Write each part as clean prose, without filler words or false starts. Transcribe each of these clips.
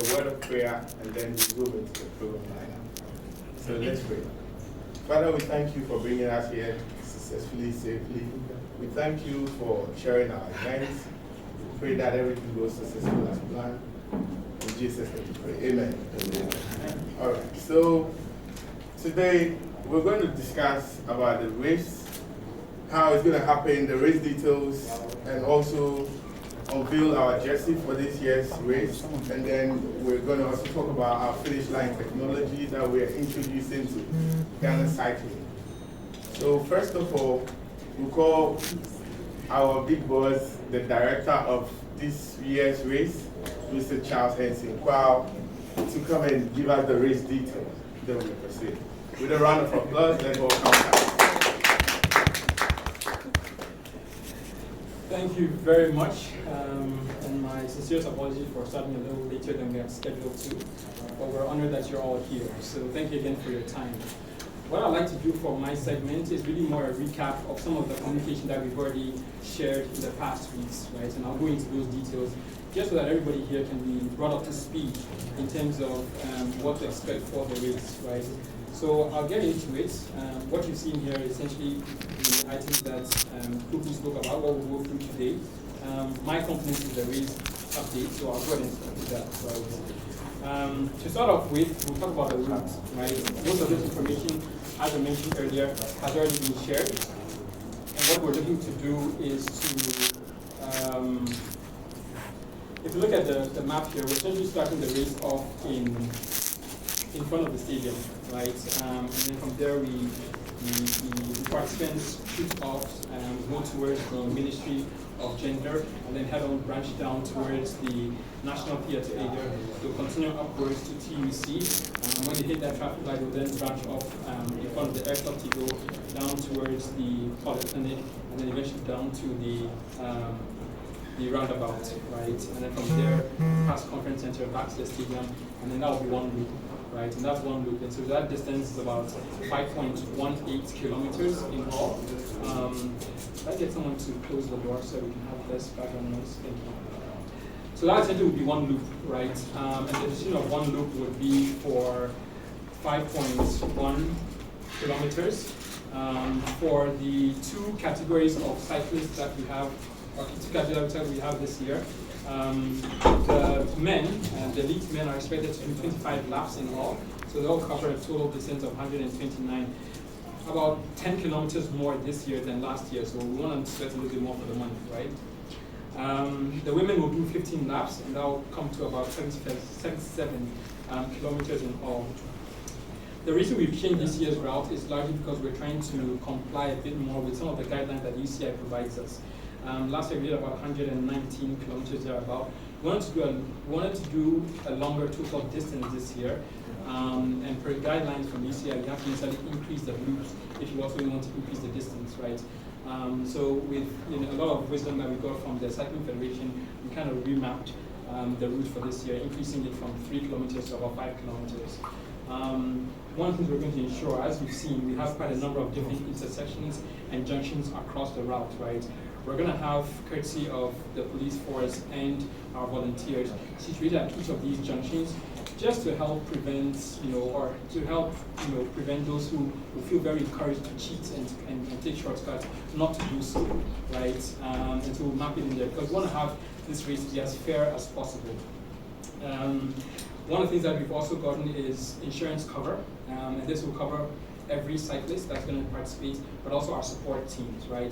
a word of prayer, and then we move into the program lineup. So let's pray. Father, we thank you for bringing us here successfully, safely. We thank you for sharing our events. We pray that everything goes successful as planned. In Jesus' name we pray. Amen. Amen. All right. So today we're going to discuss about the race, how it's going to happen, the race details, and also unveil our jersey for this year's race. And then we're going to also talk about our finish line technology that we're introducing to Ghana cycling. So first of all, we'll call our big boss, the director of this year's race, Mr. Charles Henson, to come and give us the race details. Then we proceed. With a round of applause, let's welcome. Thank you very much, and my sincerest apologies for starting a little later than we had scheduled to, but we're honored that you're all here, so thank you again for your time. What I'd like to do for my segment is really more a recap of some of the communication that we've already shared in the past weeks, right? And I'll go into those details just so that everybody here can be brought up to speed in terms of what to expect for the race, right? So I'll get into it. What you've seen here is essentially the items that Kuku spoke about, what we'll go through today. My component is the race update, so I'll go ahead and start with that. Right? To start off with, we'll talk about the route, right? Most of this information, as I mentioned earlier, has already been shared. And what we're looking to do is to, if you look at the map here, we're essentially starting the race off in front of the stadium, right? And then from there, the participants shoot off and go towards the Ministry of Gender, and then head on, branch down towards the National Theatre area. They'll continue upwards to TUC. When they hit that traffic light, they'll then branch off in front of the aircraft to go down towards the polyclinic, and then eventually down to the roundabout, right? And then from there, past Conference Center, back to the stadium, and then that will be one loop, right? And that's one loop. And so that distance is about 5.18 kilometers in all. Let's get someone to close the door so we can have less background noise. Thank you. So that essentially would be one loop, right? And the decision of one loop would be for 5.1 kilometers. For the two categories of cyclists that we have, or two categories that we have this year, the men, the elite men, are expected to do 25 laps in all. So they'll cover a total distance of 129. About 10 kilometers more this year than last year, so we want to sweat a little bit more for the money, right? The women will do 15 laps, and that will come to about 77 kilometers in all. The reason we've changed this year's route is largely because we're trying to comply a bit more with some of the guidelines that UCI provides us. Last year we did about 119 kilometers thereabout. We wanted to do a longer total distance this year. And per guidelines from UCI, you have to necessarily increase the loops if you also want to increase the distance, right? So with a lot of wisdom that we got from the Cycling Federation, we kind of remapped the route for this year, increasing it from 3 kilometers to about 5 kilometers. One of the things we're going to ensure, as you've seen, we have quite a number of different intersections and junctions across the route, right? We're going to have, courtesy of the police force and our volunteers, situated at each of these junctions, just to help prevent, prevent those who feel very encouraged to cheat and take shortcuts, not to do so, right? And so we'll map it in there, because we want to have this race be as fair as possible. One of the things that we've also gotten is insurance cover, and this will cover every cyclist that's going to participate, but also our support teams, right?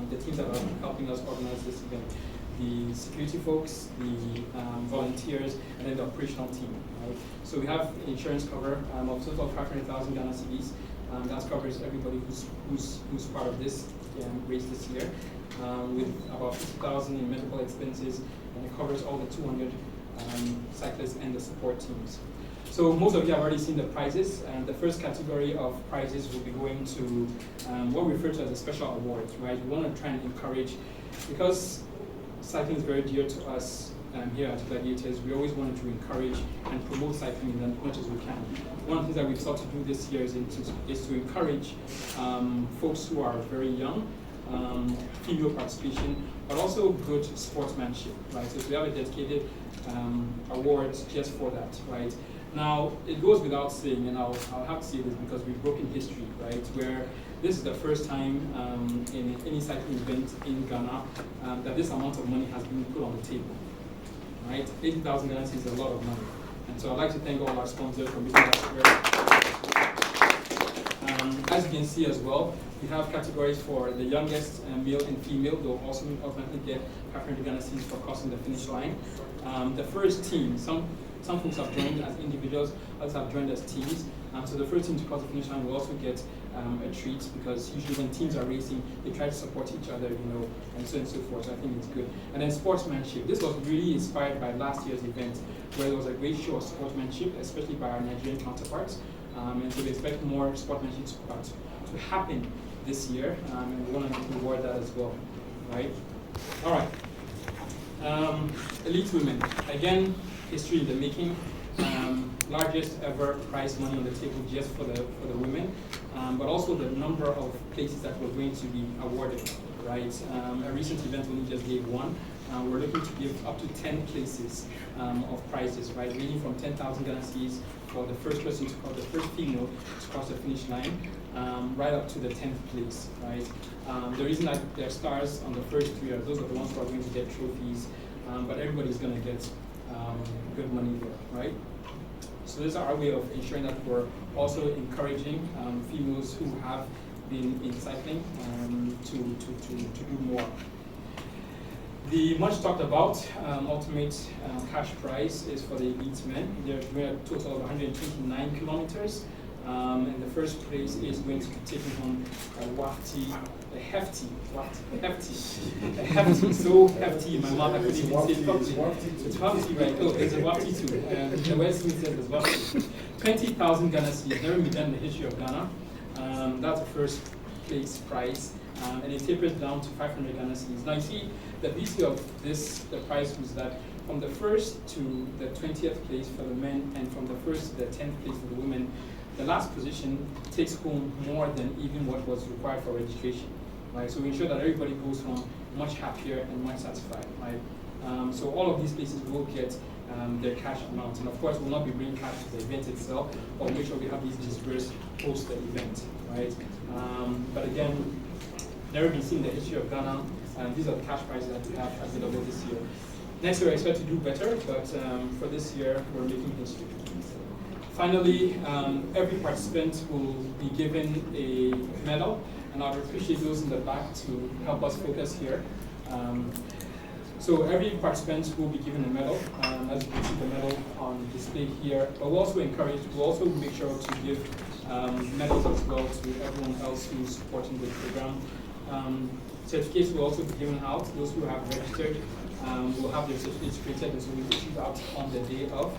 The teams that are helping us organize this event. The security folks, the volunteers, and then the operational team, right? So we have insurance cover of a total of 500,000 Ghana cedis. That covers everybody who's part of this race this year, with about 50,000 in medical expenses, and it covers all the 200 cyclists and the support teams. So most of you have already seen the prizes, and the first category of prizes will be going to what we refer to as the special awards, right? We want to try and encourage, because cycling is very dear to us here at Gladiators, we always wanted to encourage and promote cycling as much as we can. One of the things that we've sought to do this year is to encourage folks who are very young, female participation, but also good sportsmanship, right? So if we have a dedicated awards just for that, right? Now, it goes without saying, and I'll have to say this because we've broken history, right? Where this is the first time in any cycling event in Ghana that this amount of money has been put on the table, right? 80,000 Ghana is a lot of money. And so I'd like to thank all our sponsors for making that here. As you can see as well, we have categories for the youngest male and female. They'll also automatically get 500 Ghana cedis for crossing the finish line. The first team, some folks have joined as individuals, others have joined as teams. So the first team to cross the finish line will also get a treat, because usually when teams are racing, they try to support each other, and so forth. So I think it's good. And then sportsmanship. This was really inspired by last year's event, where there was a great show of sportsmanship, especially by our Nigerian counterparts. And so we expect more sportsmanship to happen this year, and we want to reward that as well, right? All right. Elite women. Again, history in the making. Largest ever prize money on the table just for the women, but also the number of places that we're going to be awarded, right? A recent event only just gave one. We're looking to give up to 10 places of prizes, right? Ranging from 10,000 Ghana cedis for the first person to cross, the first female to cross the finish line, right up to the 10th place, right? The reason that there are stars on the first three are those are the ones who are going to get trophies, but everybody's going to get good money there, right? So this is our way of ensuring that we're also encouraging females who have been in cycling to do more. The much talked about ultimate cash prize is for the elite men. They're doing a total of 129 kilometers. And the first place is going to be taking home a hefty, so hefty in my mouth I couldn't even say it properly. It's wafty, right? Oh, there's a wafty too. The West Smith says there's wafty. 20,000 Ghana cedis, never been done in the history of Ghana. That's the first place prize. And it tapers down to 500 Ghana cedis. Now you see, the beauty of the prize was that from the first to the 20th place for the men, and from the first to the 10th place for the women, the last position takes home more than even what was required for registration, right? So we ensure that everybody goes home much happier and much satisfied, right? So all of these places will get their cash amount, and of course we'll not be bringing cash to the event itself, but we'll make sure we have these dispersed post the event, right? But again, never been seen in the history of Ghana, and these are the cash prizes that we have available this year. Next year I expect to do better, but for this year we're making history. Finally, every participant will be given a medal, and I would appreciate those in the back to help us focus here. So every participant will be given a medal, as you can see the medal on display here. But we'll also make sure to give medals as well to everyone else who's supporting the program. Certificates will also be given out. Those who have registered will have their certificates printed, and so we issue out on the day of.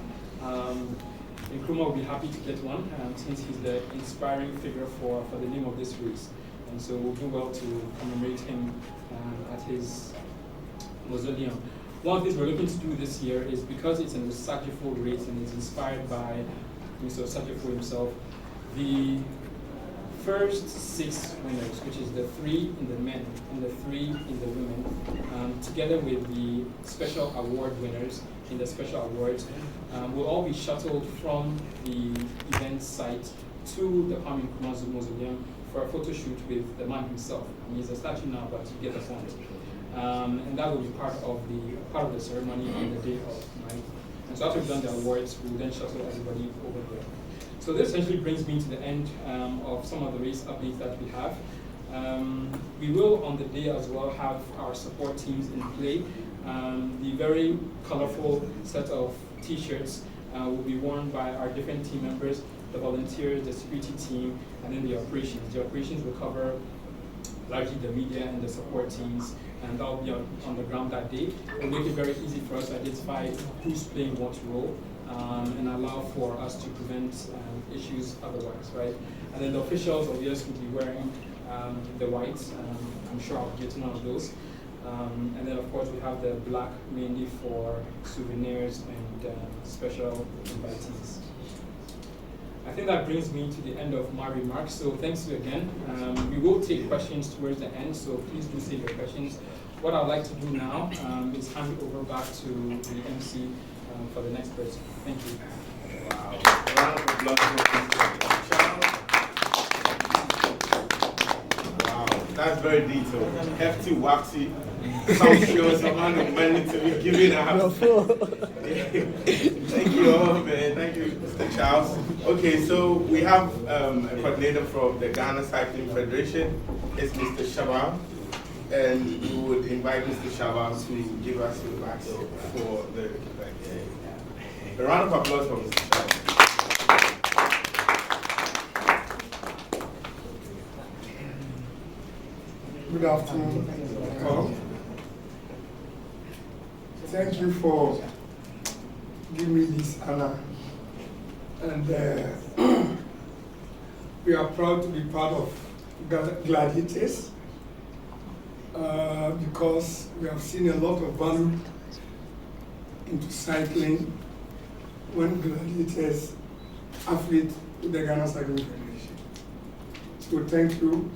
Nkrumah will be happy to get one, since he's the inspiring figure for the name of this race. And so we'll do well to commemorate him at his mausoleum. One of the things we're looking to do this year is, because it's an Osagyefo race and it's inspired by Mr. Osagyefo himself, the first 6 winners, which is the 3 in the men and the 3 in the women, together with the special award winners in the special awards, will all be shuttled from the event site to the Kwame Nkrumah Mausoleum for a photo shoot with the man himself. I mean, he's a statue now, but you get the point. And that will be part of the ceremony on the day of, right? And so after we've done the awards, we'll then shuttle everybody over there. So this essentially brings me to the end of some of the race updates that we have. We will, on the day as well, have our support teams in play. The very colorful set of t-shirts will be worn by our different team members, the volunteers, the security team, and then the operations. The operations will cover largely the media and the support teams, and that will be on the ground that day. It will make it very easy for us to identify who's playing what role, and allow for us to prevent issues otherwise, right? And then the officials of the US will be wearing the white. I'm sure I'll get one of those. And then of course we have the black mainly for souvenirs and special invitees. I think that brings me to the end of my remarks, so thanks to you again. We will take questions towards the end, so please do save your questions. what I'd like to do now is hand it over back to the MC for the next person. Thank you. Wow. Round of applause for Charles. Wow, that's very detailed. Hefty, waxy, sumptuous amount of money to be given out. Thank you all, man. Thank you, Mr. Charles. Okay, so we have a coordinator from the Ghana Cycling Federation. It's Mr. Shabam. And we would invite Mr. Shabam to give us the remarks for the event. A round of applause for Mr. Shabam. Good afternoon, all. Thank you for giving me this honor. And we are proud to be part of Gladiators because we have seen a lot of value into cycling when Gladiators affiliate with the Ghana Cycling Federation. So thank you,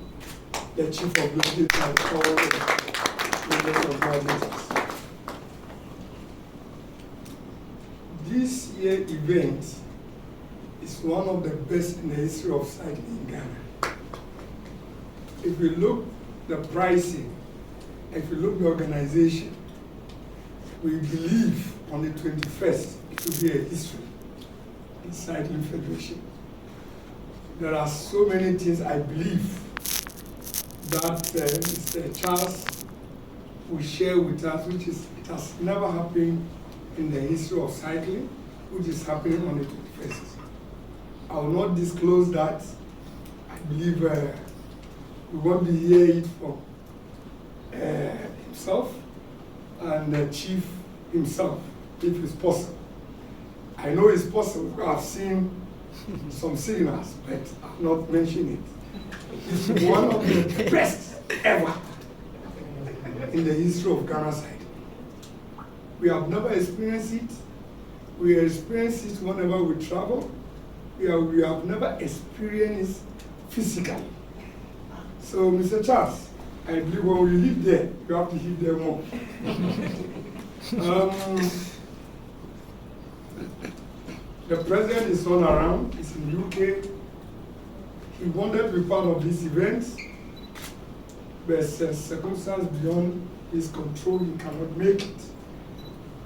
the Chief of Gladiators and all the members of Gladiators. This year's event is one of the best in the history of cycling in Ghana. If you look the pricing, if you look the organization, we believe on the 21st it will be a history in Cycling Federation. There are so many things I believe that Mr. Charles will share with us, which is it has never happened in the history of cycling, which is happening on the 21st. I will not disclose that. I believe we want to hear it from himself and the chief himself, if it's possible. I know it's possible. I've seen some signals, but I'll not mention it. It's one of the best ever in the history of Ghana cycling. We have never experienced it. We experience it whenever we travel. We have never experienced it physically. So, Mr. Charles, I believe when we live there, you have to hit there more. The president is not around. He's in UK. He wanted to be part of this event, but circumstances beyond his control, he cannot make it.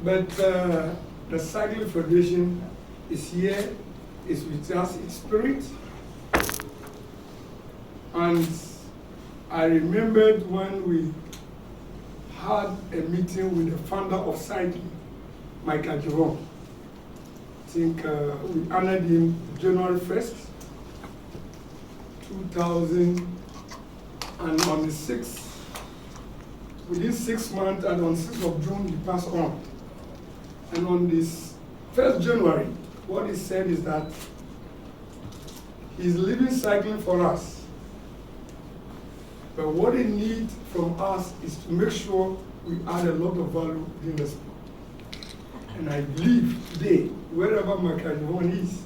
But the Cycling Federation is here, is with us in spirit. And I remembered when we had a meeting with the founder of cycling, Michael Jerome. I think we honored him January 1st, 2000, and on the 6th, within 6 months, and on 6th of June, he passed on. And on this 1st January, what he said is that he's leaving cycling for us. But what he needs from us is to make sure we add a lot of value in the sport. And I believe today, wherever Michael is,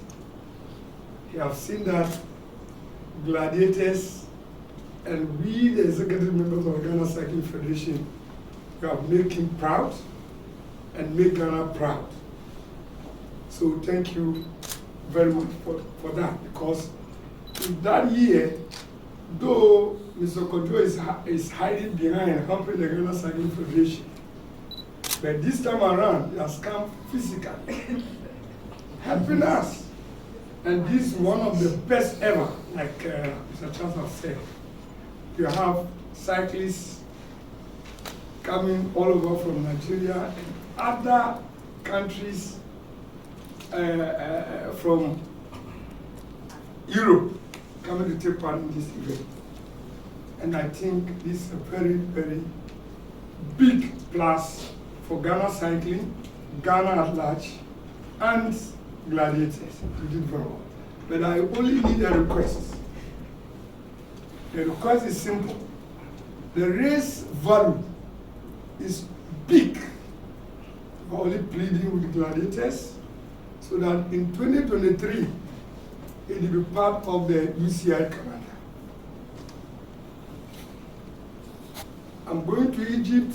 you have seen that Gladiators and we, the executive members of Ghana Cycling Federation, we have made him proud and make Ghana proud. So thank you very much for that, because in that year, though Mr. Kojo is hiding behind helping the Ghana Cycling Federation, but this time around, he has come physically, helping us. And this is one of the best ever, like Mr. Charles has said. You have cyclists coming all over from Nigeria and other countries from Europe coming to take part in this event. And I think this is a very, very big plus for Ghana cycling, Ghana at large, and Gladiators. We did very well. But I only need a request. The request is simple. The race value is big. We're only pleading with the Gladiators so that in 2023, it will be part of the UCI calendar. I'm going to Egypt,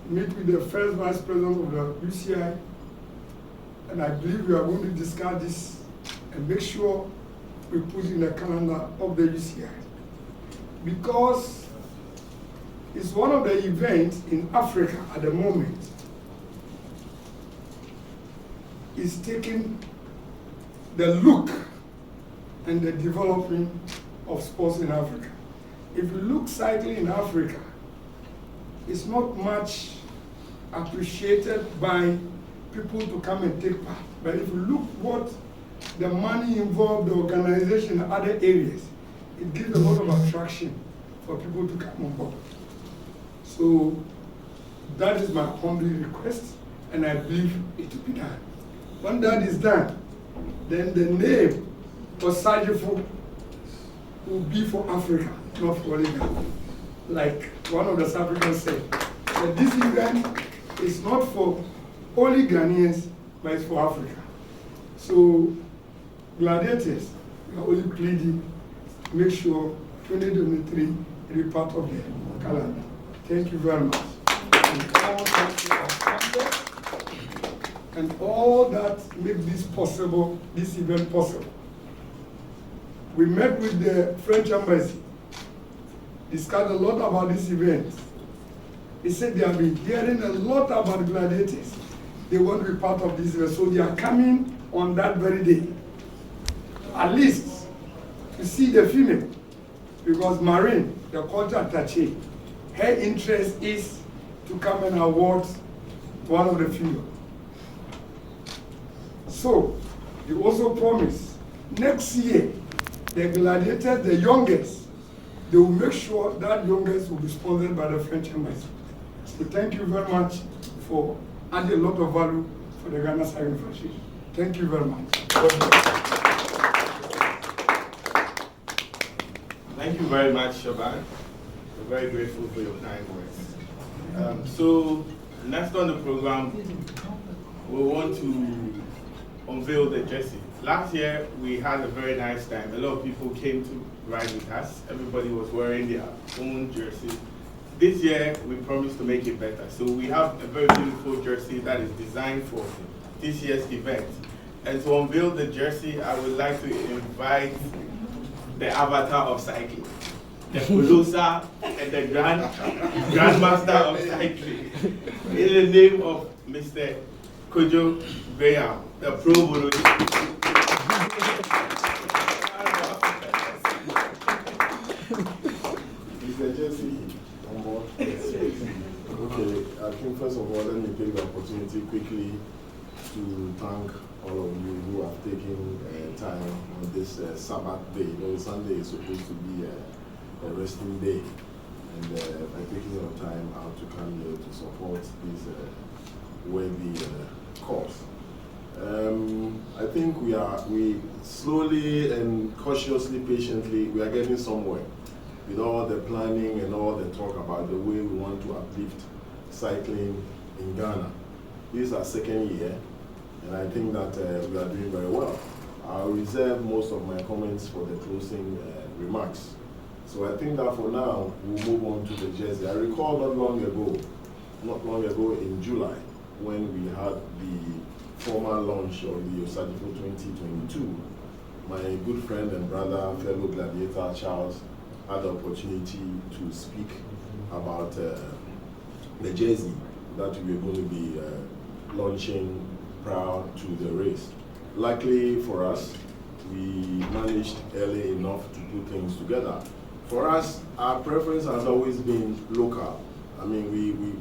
meet with the first vice president of the UCI, and I believe we are going to discuss this and make sure we put in the calendar of the UCI. Because it's one of the events in Africa at the moment is taking the look and the development of sports in Africa. If you look cycling in Africa, it's not much appreciated by people to come and take part. But if you look what the money involved, the organization, and other areas, it gives a lot of attraction for people to come on board. So that is my humble request, and I believe it will be done. When that is done, then the name Osagyefo will be for Africa, not for only Ghana. Like one of the South Africans said, that this event is not for only Ghanaians, but it's for Africa. So, Gladiators, we are only pleading, make sure 2023 will be part of the calendar. Thank you very much. And all that make this possible, this event possible. We met with the French embassy, discussed a lot about this event. They said they have been hearing a lot about gladiators. They want to be part of this event, so they are coming on that very day. At least to see the female, because Marine, the culture attaché, her interest is to come and award one of the female. So, they also promise next year, the gladiators, the youngest, they will make sure that youngest will be sponsored by the French embassy. So thank you very much for adding a lot of value for the Ghana Cycling Federation. Thank you very much. Thank you very much, Shaban. We're very grateful for your kind words. So next on the program, we want to unveil the jersey. Last year, we had a very nice time. A lot of people came to ride with us. Everybody was wearing their own jersey. This year, we promised to make it better. So we have a very beautiful jersey that is designed for this year's event. And to unveil the jersey, I would like to invite the avatar of cycling, the Colossa and the Grandmaster of cycling, in the name of Mr. Kojo Graham, the Pro Bolo. Mr. Jesse, on board. Okay, I think first of all, let me take the opportunity quickly to thank all of you who have taken time on this Sabbath day. You know, Sunday is supposed to be a resting day, and by taking your time out to come here to support this worthy cause. I think we slowly and cautiously, patiently, we are getting somewhere with all the planning and all the talk about the way we want to uplift cycling in Ghana. This is our second year, and I think that we are doing very well. I'll reserve most of my comments for the closing remarks. So I think that for now, we'll move on to the jersey. I recall not long ago in July, when we had the formal launch of the Osagyefo 2022, my good friend and brother, fellow gladiator Charles, had the opportunity to speak about the jersey that we were going to be launching prior to the race. Luckily for us, we managed early enough to put things together. For us, our preference has always been local. I mean,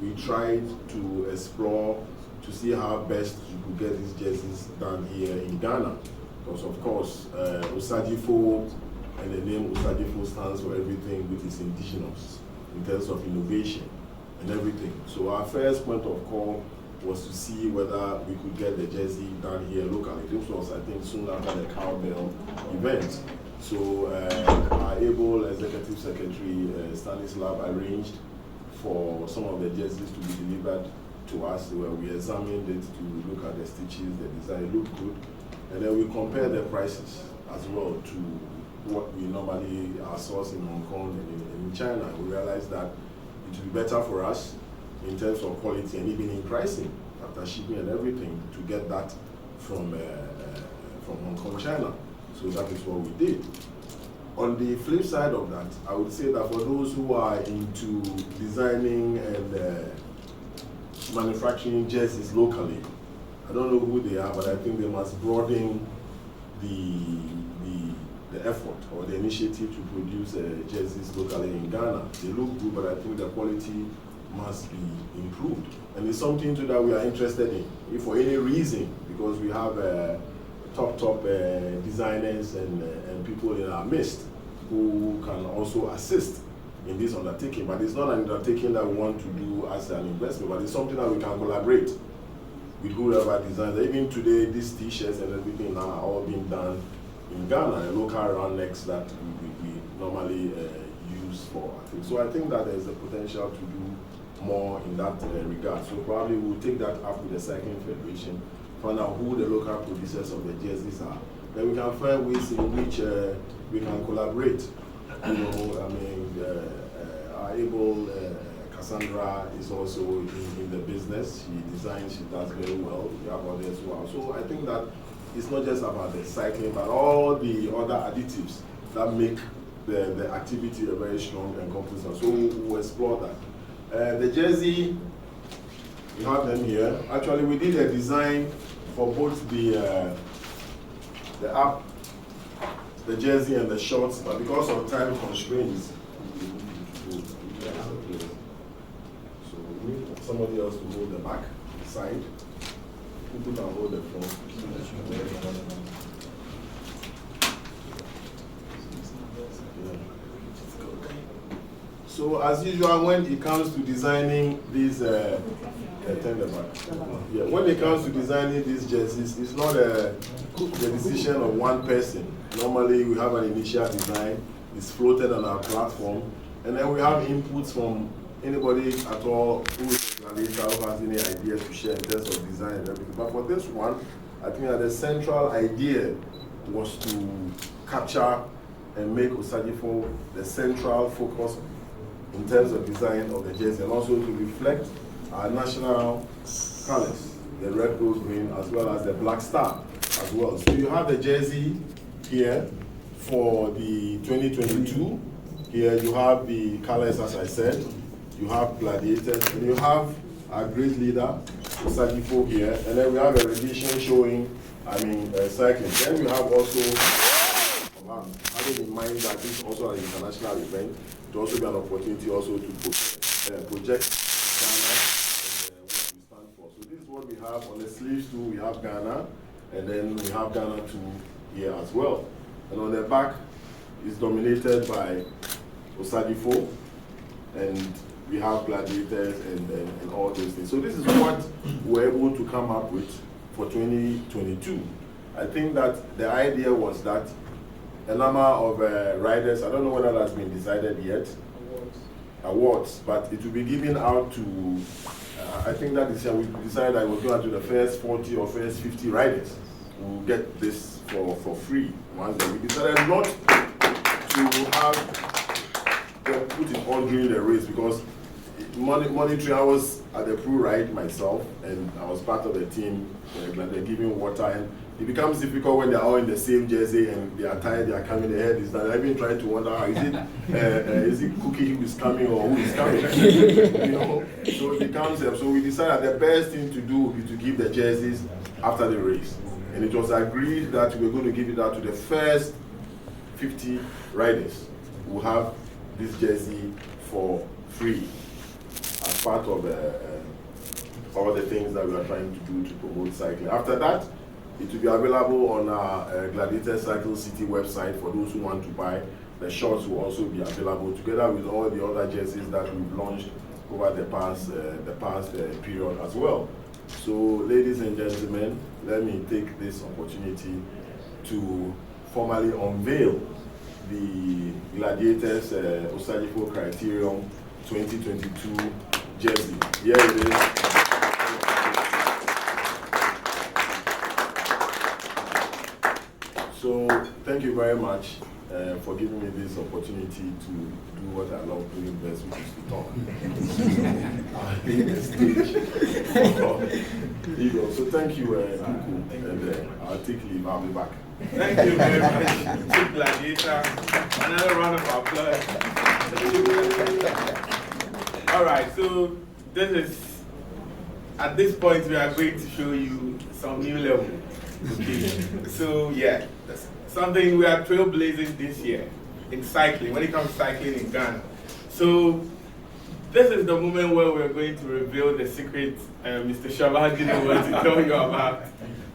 we tried to explore to see how best you could get these jerseys done here in Ghana. Because of course, Osagyefo and the name Osagyefo stands for everything which is indigenous in terms of innovation and everything. So our first point of call was to see whether we could get the jersey done here locally. This was, I think, soon after the Cowbell event. So our able executive secretary, Stanislav, arranged for some of the jerseys to be delivered to us, where we examined it to look at the stitches, the design looked good, and then we compared the prices as well to what we normally are sourcing in Hong Kong and in China. We realized that it will be better for us in terms of quality and even in pricing after shipping and everything to get that from Hong Kong, China. So that is what we did. On the flip side of that, I would say that for those who are into designing and manufacturing jerseys locally, I don't know who they are, but I think they must broaden the effort or the initiative to produce jerseys locally in Ghana. They look good, but I think the quality must be improved. And it's something too that we are interested in, if for any reason, because we have top designers and people in our midst who can also assist in this undertaking. But it's not an undertaking that we want to do as an investment, but it's something that we can collaborate with whoever designs. Even today, these t-shirts and everything now are all being done in Ghana, a local round necks that we normally use for. So I think that there's a potential to do more in that regard. So probably we'll take that up with the Cycling Federation, find out who the local producers of the jerseys are. Then we can find ways in which we can collaborate. You know, I mean, our able Cassandra is also in the business. She designs, she does very well. We have others as well. So I think that it's not just about the cycling, but all the other additives that make the activity a very strong and complete. So we'll explore that. The jersey, we have them here. Actually, we did a design for both the app, the jersey and the shorts, but because of time constraints, so we need somebody else to hold the back side. People can hold the front. So as usual, when it comes to designing these, when it comes to designing these jerseys, it's not the decision of one person. Normally, we have an initial design, it's floated on our platform, and then we have inputs from anybody at all who is a gladiator who has any ideas to share in terms of design and everything. But for this one, I think that the central idea was to capture and make Osagyefo the central focus in terms of design of the jersey, and also to reflect our national colors, the red, gold, green, as well as the black star as well. So you have the jersey here for the 2022. Here you have the colors, as I said. You have Gladiators, and you have our great leader, Osagyefo here, and then we have a rendition showing, cycling. Then we have also, having in mind that this is also an international event, to also be an opportunity also to project Ghana and what we stand for. So this is what we have on the sleeves too. We have Ghana, and then we have Ghana too here as well. And on the back is dominated by Osagyefo, and we have Gladiators and all those things. So this is what we're able to come up with for 2022. I think that the idea was that a number of riders, I don't know whether that's been decided yet, awards, but it will be given out to, I think that this year we decided that we'll go out to the first 40 or first 50 riders who will get this for free. Once we decided not to have them put it on during the race, because monitoring, I was at the pro ride myself, and I was part of the team, like they're giving water, and it becomes difficult when they're all in the same jersey and they are tired, they are coming, their head is down. I've been trying to wonder, is it Cookie who is coming or who is coming? You know? So it becomes, so we decided the best thing to do would be to give the jerseys after the race. And it was agreed that we're going to give it out to the first 50 riders who have this jersey for free as part of all the things that we are trying to do to promote cycling. After that, it will be available on our Gladiators Cycle City website for those who want to buy. The shorts will also be available together with all the other jerseys that we've launched over the past period as well. So, ladies and gentlemen, let me take this opportunity to formally unveil the Gladiators Osagyefo Criterium 2022 jersey. Here it is. So, thank you very much. for giving me this opportunity to do what I love doing best, which is to talk. So thank you, Kuku, and I'll take leave. I'll be back. Thank you very much, Chief Gladiator. Another round of applause. All right, so at this point, we are going to show you some new level. Okay. So yeah, that's something we are trailblazing this year in cycling, when it comes to cycling in Ghana. So this is the moment where we're going to reveal the secret Mr. Shabba didn't want to tell you about.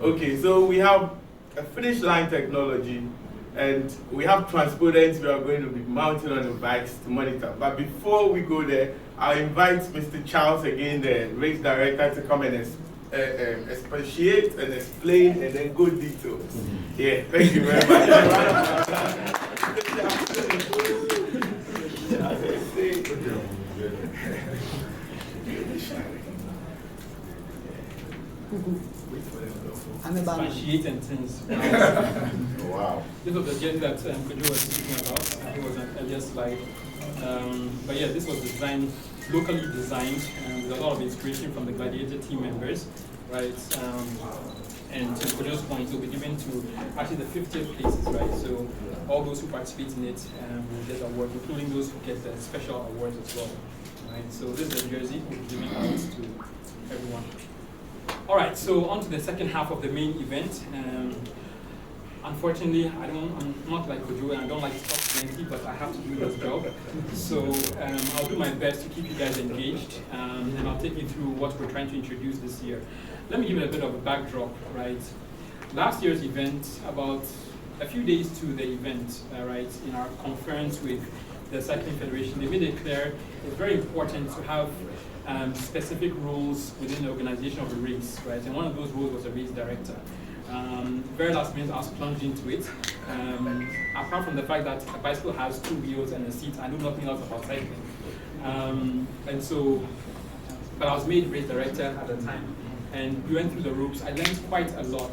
Okay, so we have a finish line technology, and we have transparents we are going to be mounting on the bikes to monitor. But before we go there, I'll invite Mr. Charles again, the race director, to come and expatiate and explain and then go details. Yeah, thank you very much. Expatiate and things. Wow. This was the jet that Kojo was speaking about. I think it was an earlier slide. But yeah, this was designed, locally designed, with a lot of inspiration from the Gladiator team members, right? And to Kojo's point, it will be given to actually the 50th places, right? So all those who participate in it will get awards, including those who get the special awards as well, right? So this is a jersey we'll be giving out to everyone. All right, so on to the second half of the main event. Unfortunately, I'm not like Kojo, and I don't like to talk plenty, but I have to do this job. So I'll do my best to keep you guys engaged, and I'll take you through what we're trying to introduce this year. Let me give you a bit of a backdrop, right? Last year's event, about a few days to the event, right, in our conference with the Cycling Federation, they made it clear it's very important to have specific roles within the organization of a race, right? And one of those roles was a race director. Very last minute, I was plunged into it. Apart from the fact that a bicycle has 2 wheels and a seat, I knew nothing else about cycling. But I was made race director at the time. And we went through the ropes. I learned quite a lot.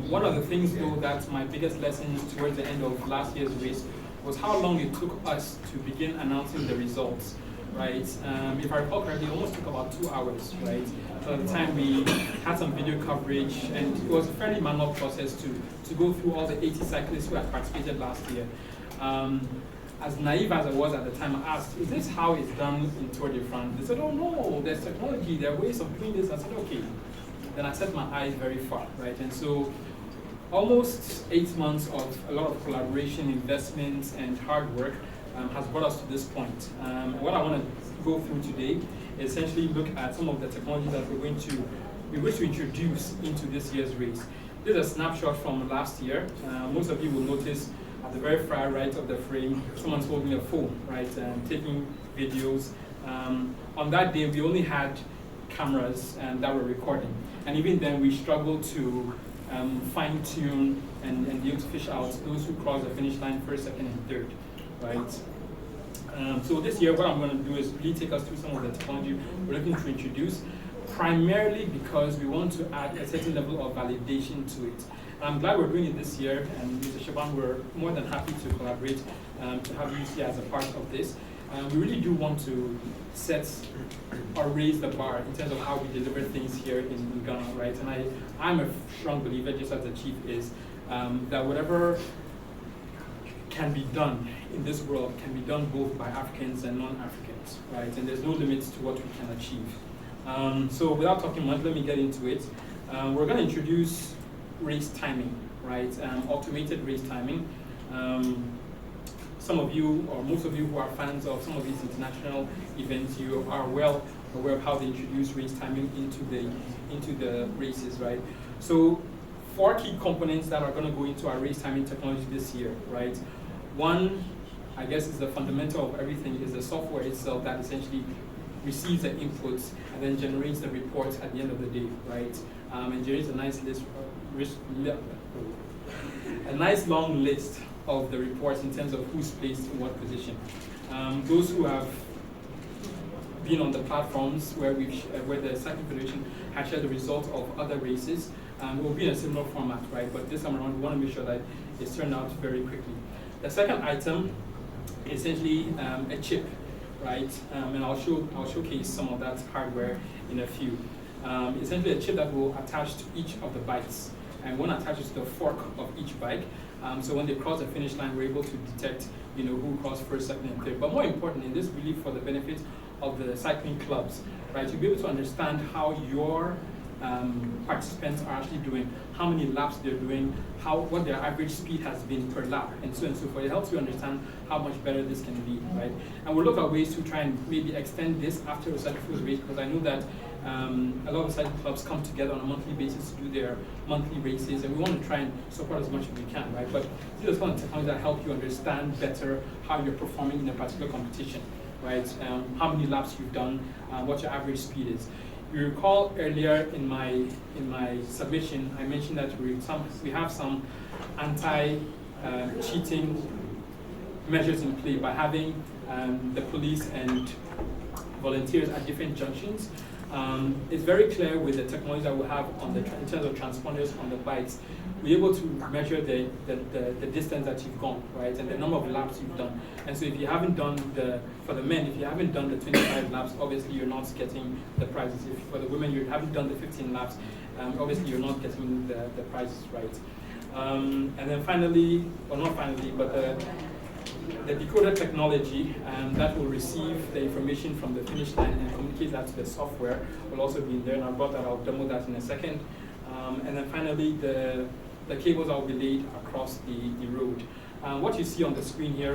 One of the things, though, that's my biggest lesson towards the end of last year's race was how long it took us to begin announcing the results, right? If I recall correctly, it almost took about 2 hours, right? So at the time we had some video coverage, and it was a fairly manual process to go through all the 80 cyclists who had participated last year. As naive as I was at the time, I asked, is this how it's done in Tour de France? They said, oh no, there's technology, there are ways of doing this. I said, okay. Then I set my eyes very far, right? And so almost 8 months of a lot of collaboration, investments, and hard work has brought us to this point. What I want to go through today is essentially look at some of the technology that we wish to introduce into this year's race. This is a snapshot from last year. Most of you will notice at the very far right of the frame, someone's holding a phone, right, taking videos. On that day, we only had cameras that were recording. And even then, we struggled to fine-tune and be able to fish out those who cross the finish line first, second, and third, right? So this year, what I'm going to do is really take us through some of the technology we're looking to introduce, primarily because we want to add a certain level of validation to it. I'm glad we're doing it this year, and Mr. Shaban, we're more than happy to collaborate to have you see as a part of this. We really do want to set or raise the bar in terms of how we deliver things here in Ghana, right? And I'm a strong believer, just as the chief is, that whatever can be done in this world can be done both by Africans and non-Africans, right? And there's no limits to what we can achieve. So without talking much, let me get into it. We're going to introduce race timing, right? Automated race timing. Some of you, or most of you who are fans of some of these international events, you are well aware of how they introduce race timing into the races, right? So 4 key components that are going to go into our race timing technology this year, right? One, I guess, is the fundamental of everything, is the software itself that essentially receives the inputs and then generates the reports at the end of the day, right? And generates a nice long list of the reports in terms of who's placed in what position. Those who have been on the platforms where the Cycling Federation has shared the results of other races, will be in a similar format, right? But this time around, we want to make sure that it's turned out very quickly. The second item is essentially a chip, right? And I'll showcase some of that hardware in a few. Essentially a chip that will attach to each of the bikes, and one attaches to the fork of each bike. So when they cross the finish line, we're able to detect, who crossed first, second, and third. But more importantly, this really for the benefit of the cycling clubs, right? You'll be able to understand how your participants are actually doing, how many laps they're doing, what their average speed has been per lap, and so forth. It helps you understand how much better this can be, right? And we'll look at ways to try and maybe extend this after a cycling race, because I know that a lot of cycling clubs come together on a monthly basis to do their monthly races, and we want to try and support as much as we can, right? But these are some of the technologies that help you understand better how you're performing in a particular competition, right? How many laps you've done, what your average speed is. You recall earlier in my submission, I mentioned that we have some anti-cheating measures in play by having the police and volunteers at different junctions. It's very clear with the technology that we have in terms of transponders on the bikes. We're able to measure the distance that you've gone, right, and the number of laps you've done. And so if you haven't done for the men, if you haven't done the 25 laps, obviously you're not getting the prizes. If for the women, you haven't done the 15 laps, obviously you're not getting the prizes, right. And then finally, well not finally, but the decoder technology that will receive the information from the finish line and communicate that to the software will also be in there, and I'll demo that in a second. And then finally, the cables that will be laid across the road. What you see on the screen here